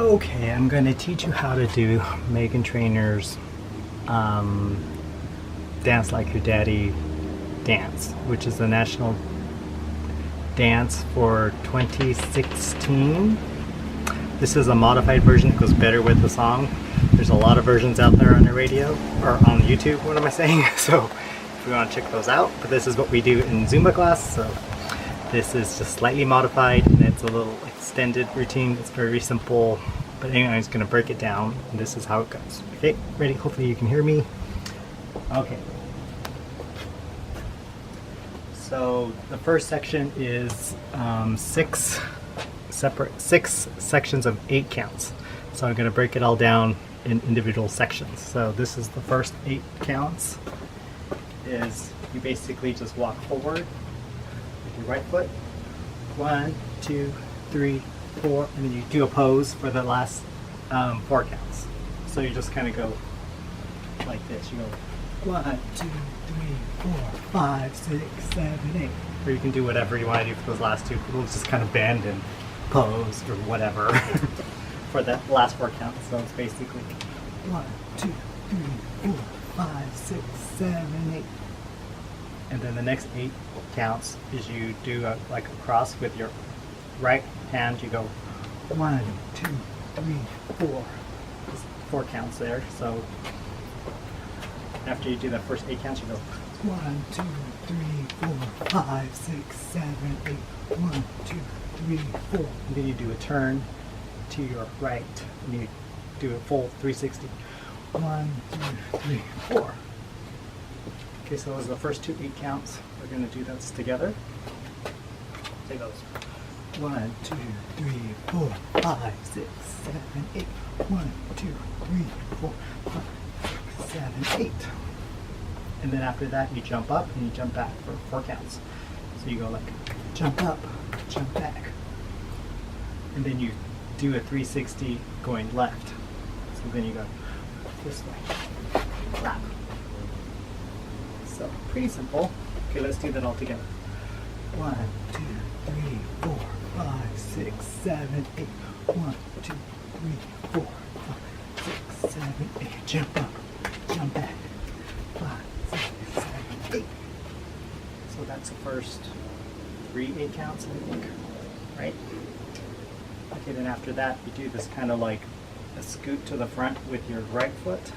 Okay, I'm going to teach you how to do Meghan Trainor's Dance Like Your Daddy dance, which is the national dance for 2016. This is a modified version. It goes better with the song. There's a lot of versions out there on the radio, or on YouTube, what am I saying? So if you want to check those out, but this is what we do in Zumba class. So this is just slightly modified, and it's a little extended routine. It's very simple, but anyway, I'm just going to break it down. And this is how it goes. Okay, ready? Hopefully you can hear me. Okay. So the first section is six sections of 8 counts. So I'm going to break it all down in individual sections. So this is the first 8 counts. Is you basically just walk forward with your right foot. 1, 2, 3, 4, and then you do a pose for the last 4 counts. So you just kind of go like this. You go 1, 2, 3, 4, 5, 6, 7, 8. Or you can do whatever you want to do for those last 2. We'll just kind of bend and pose or whatever for that last 4 counts. So it's basically 1, 2, 3, 4, 5, 6, 7, 8. And then the next 8 counts is you do like a cross with your right hand. You go 1, 2, 3, 4. There's 4 counts there. So after you do the first 8 counts, you go 1, 2, 3, 4, 5, 6, 7, 8. 1, 2, 3, 4. And then you do a turn to your right, and you do a full 360. 1, 2, 3, 4. Okay, so those are the first 2 8 counts. We're going to do those together. Say those. 1, 2, 3, 4, 5, 6, 7, 8. 1, 2, 3, 4, 5, 6, 7, 8. And then after that, you jump up and you jump back for 4 counts. So you go like jump up, jump back, and then you do a 360 going left. So then you go this way, clap. So pretty simple. Okay, let's do that all together. 1, 2, 3, 4, 5, 6, 7, 8. 1, 2, 3, 4, 5, 6, 7, 8. Jump up, jump back. 5, 6, 7, 8. So that's the first 3 8 counts, I think, right? Okay, then after that, you do this kind of like a scoot to the front with your right foot.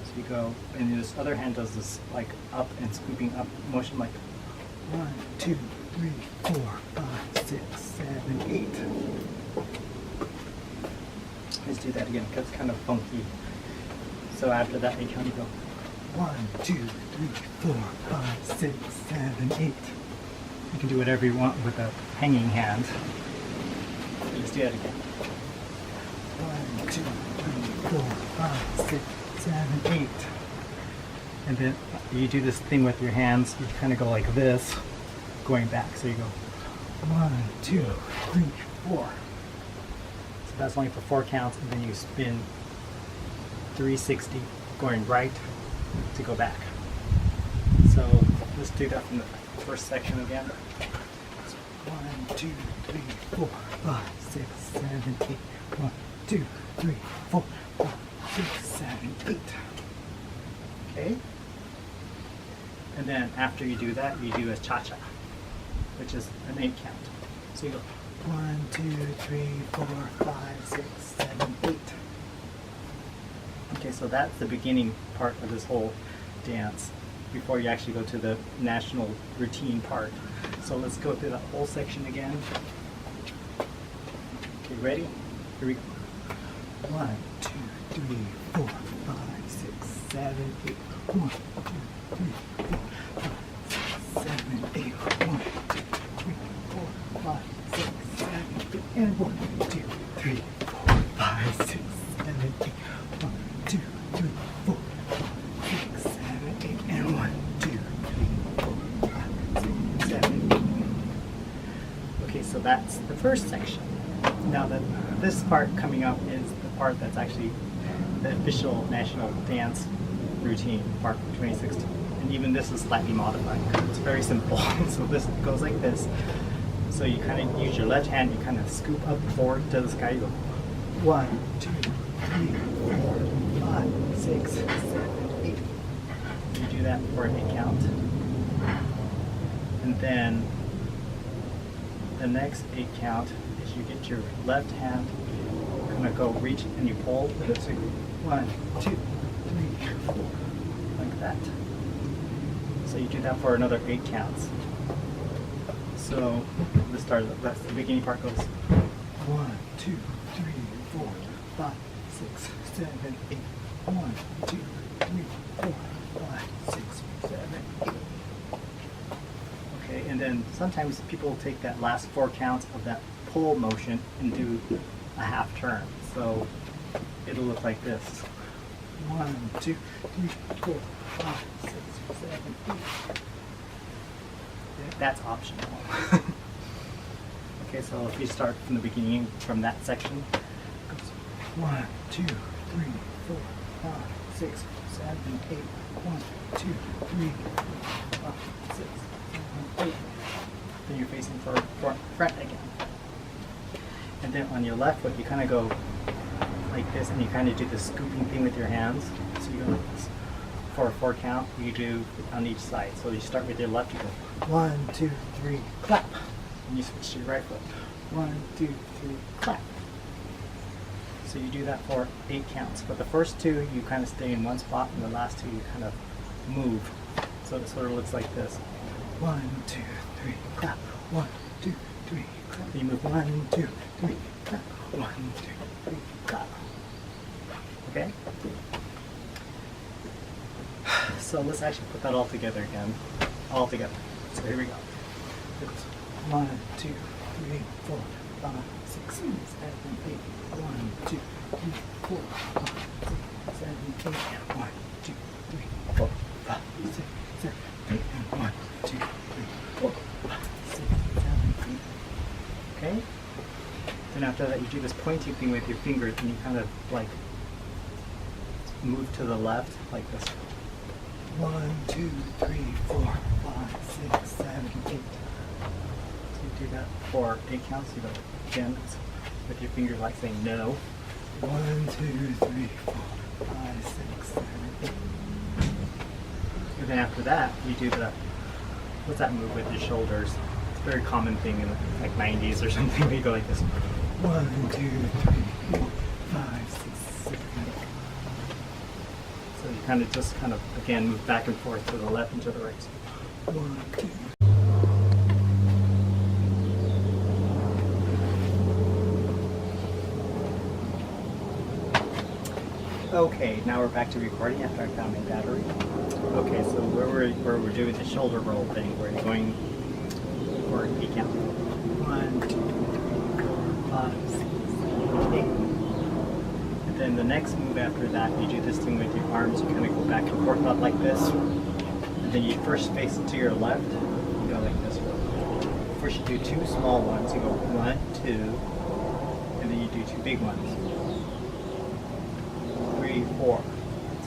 So you go, and this other hand does this like up and scooping up motion, like 1, 2, 3, 4, 5, 6, 7, 8. Let's do that again, because it's kind of funky. So after that, you count, you go 1, 2, 3, 4, 5, 6, 7, 8. You can do whatever you want with a hanging hand. Let's do that again. 1, 2, 3, 4, 5, 6, 7, 8. And then you do this thing with your hands. You kind of go like this, going back. So you go 1, 2, 3, 4. So that's only for 4 counts, and then you spin 360, going right to go back. So let's do that from the first section again. 1, 2, 3, 4, 5, 6, 7, 8. 1, 2, 3, 4, 5, 6, 7, 8. Okay? And then after you do that, you do a cha-cha, which is an 8 count. So you go 1, 2, 3, 4, 5, 6, 7, 8. Okay, so that's the beginning part of this whole dance before you actually go to the national routine part. So let's go through that whole section again. Okay, ready? Here we go. 1, 2, 3, 4, 5, 6, 7, 8. 1, 2, 3, 4, 5, 6, 7, 8. 1, 2, 3, 4, 5, 6, 7, 8. And 1, 2, 3, 4, 5, 6, 7, 8. 1, 2, 3, 4, 5, 6, 7, 8. And 1, 2, 3, 4, 5, 6, 7, 8. Okay, so that's the first section. Now this part coming up is the part that's actually the official national dance routine part for 2016. And even this is slightly modified. It's very simple. So this goes like this. So you kind of use your left hand, you kind of scoop up forward to the sky. You go 1, 2, 3, 4, 5, 6, 7, 8. You do that for an 8 count. And then the next 8 count is you get your left hand, you're going to go reach and you pull. So 1, 2, 3, 4, like that. So you do that for another 8 counts. So that's the beginning part goes 1, 2, 3, 4, 5, 6, 7, 8. 1, 2, 3, 4, 5, 6, 7, 8. Okay, and then sometimes people take that last 4 counts of that pull motion and do a half turn. So it'll look like this. 1, 2, 3, 4, 5, 6, 7, 8. That's optional. Okay, so if you start from the beginning, from that section, it goes 1, 2, 3, 4, 5, 6, 7, 8. 1, 2, 3, 4, 5, 6, 7, 8. Then you're facing front again. And then on your left foot, you kind of go like this, and you kind of do the scooping thing with your hands. So you go like this. For a 4 count, you do on each side. So you start with your left, you go 1, 2, 3, clap. And you switch to your right foot. 1, 2, 3, clap. So you do that for 8 counts. But the first 2, you kind of stay in one spot, and the last 2, you kind of move. So it sort of looks like this. 1, 2, 3, clap. 1, 2, 3, clap. You move 1, 2, 3, clap. 1, 2, 3, clap. Okay? So let's actually put that all together again. All together. So here we go. It goes 1, 2, 3, 4, 5, 6, 7, 8. 1, 2, 3, 4, 5, 6, 7, 8. 1, 2, 3, 4, 5, 6, 7, 8. 1, 2, 3, 4, 5, 6, 7, 8. Okay? Then after that, you do this pointing thing with your fingers, and you kind of like move to the left like this. 1, 2, 3, 4, 5, 6, 7, 8. So you do that for 8 counts. You go again with your fingers like saying no. 1, 2, 3, 4, 5, 6, 7, 8. And then after that, you do the, what's that move with your shoulders? It's a very common thing in like 90s or something. You go like this. 1, 2, 3, 4, 5, 6, 7, 8. So you kind of again move back and forth to the left and to the right. 1, 2. Okay, now we're back to recording after I found my battery. Okay, so where we're doing the shoulder roll thing, where you're going for 8 count. 1, 2, 3, 4, 5, 6, 7, 8. And then the next move after that, you do this thing with your arms. You kind of go back and forth up like this. And then you first face it to your left. You go like this. First you do 2 small ones. You go 1, 2, and then you do 2 big ones. 3, 4.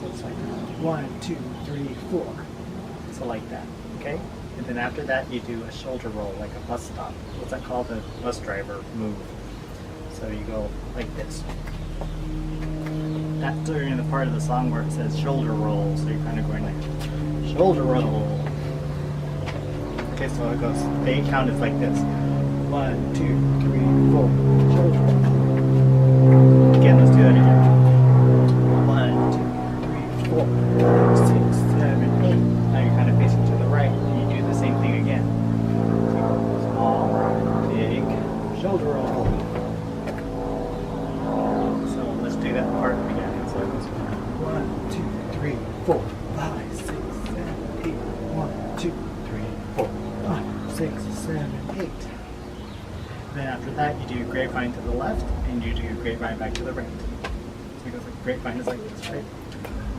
So it's like 1, 2, 3, 4. So like that. Okay? And then after that, you do a shoulder roll, like a bus stop. What's that called? The bus driver move. So you go like this. That's during the part of the song where it says shoulder roll, so you're kind of going like shoulder roll. Okay, so it goes. The 8 count is like this. 1, 2, 3, 4. Shoulder roll. Again, let's do that again. 1, 2, 3, 4, 6, 7, 8. Now you're kind of facing to the right, and you do the same thing again. So small, big, shoulder roll. So let's do that part again. So it goes 1, 2, 3, 4, 5, 6, 7, 8. 1, 2, 3, 4, 5, 6, 7, 8. Then after that, you do grapevine to the left, and you do grapevine back to the right. So it goes like grapevine is like this, right?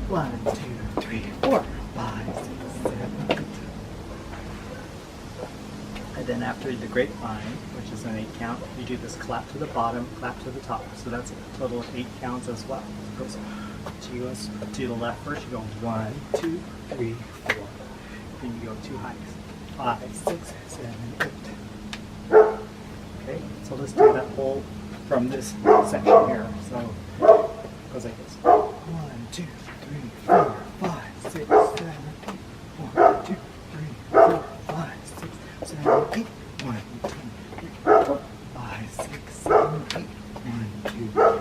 1, 2, 3, 4, 5, 6, 7, 8. And then after the grapevine, which is an 8 count, you do this clap to the bottom, clap to the top. So that's a total of 8 counts as well. So you go to the left first, you go 1, 2, 3, 4. Then you go 2 highs. 5, 6, 7, 8. Okay, so let's do that whole from this section here. So it goes like this. 1, 2, 3, 4, 5, 6, 7, 8. 1, 2, 3, 4, 5, 6, 7, 8. 1, 2, 3, 4, 5, 6, 7, 8. 1, 2, 3,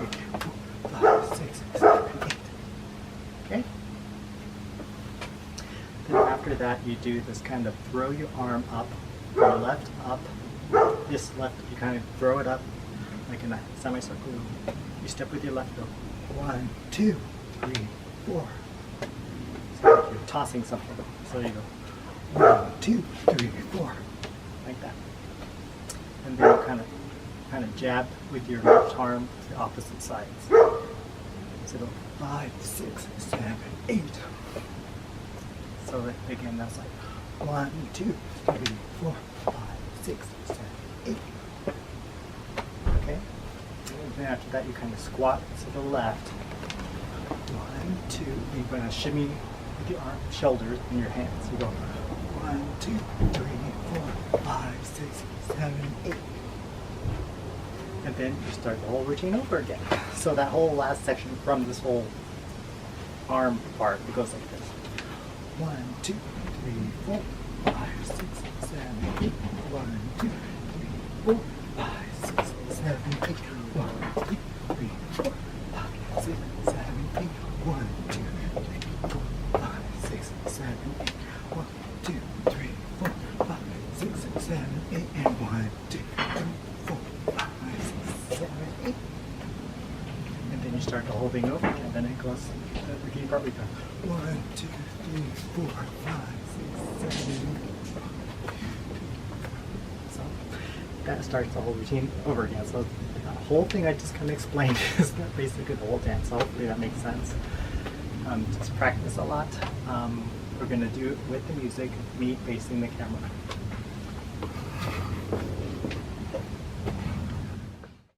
4, 5, 6, 7, 8. Okay? Then after that, you do this kind of throw your arm up, your left up. This left, you kind of throw it up like in a semicircle. You step with your left foot. 1, 2, 3, 4. So like you're tossing something. So you go 1, 2, 3, 4, like that. And then you kind of jab with your left arm to the opposite sides. So go 5, 6, 7, 8. So that, again, that's like 1, 2, 3, 4, 5, 6, 7, 8. Okay? And then after that, you kind of squat to the left. 1, 2. You're going to shimmy with your arm, shoulders, and your hands. You go 1, 2, 3, 4, 5, 6, 7, 8. And then you start the whole routine over again. So that whole last section from this whole arm part, it goes like this. 1, 2, 3, 4, 5, 6, 7, 8. 1, 2, 3, 4, 5, 6, 7, 8. 1, 2, 3, 4, 5, 6, 7, 8. 1, 2, 3, 4, 5, 6, 7, 8. 1, 2, 3, 4, 5, 6, 7, 8. And 1, 2, 3, 4, 5, 6, 7, 8. And then you start the whole thing over again. Then it goes, the routine part we go 1, 2, 3, 4, 5, 6, 7, 8. So that starts the whole routine over again. So the whole thing I just kind of explained is that basically the whole dance. So hopefully that makes sense. Just practice a lot. We're going to do it with the music, me facing the camera.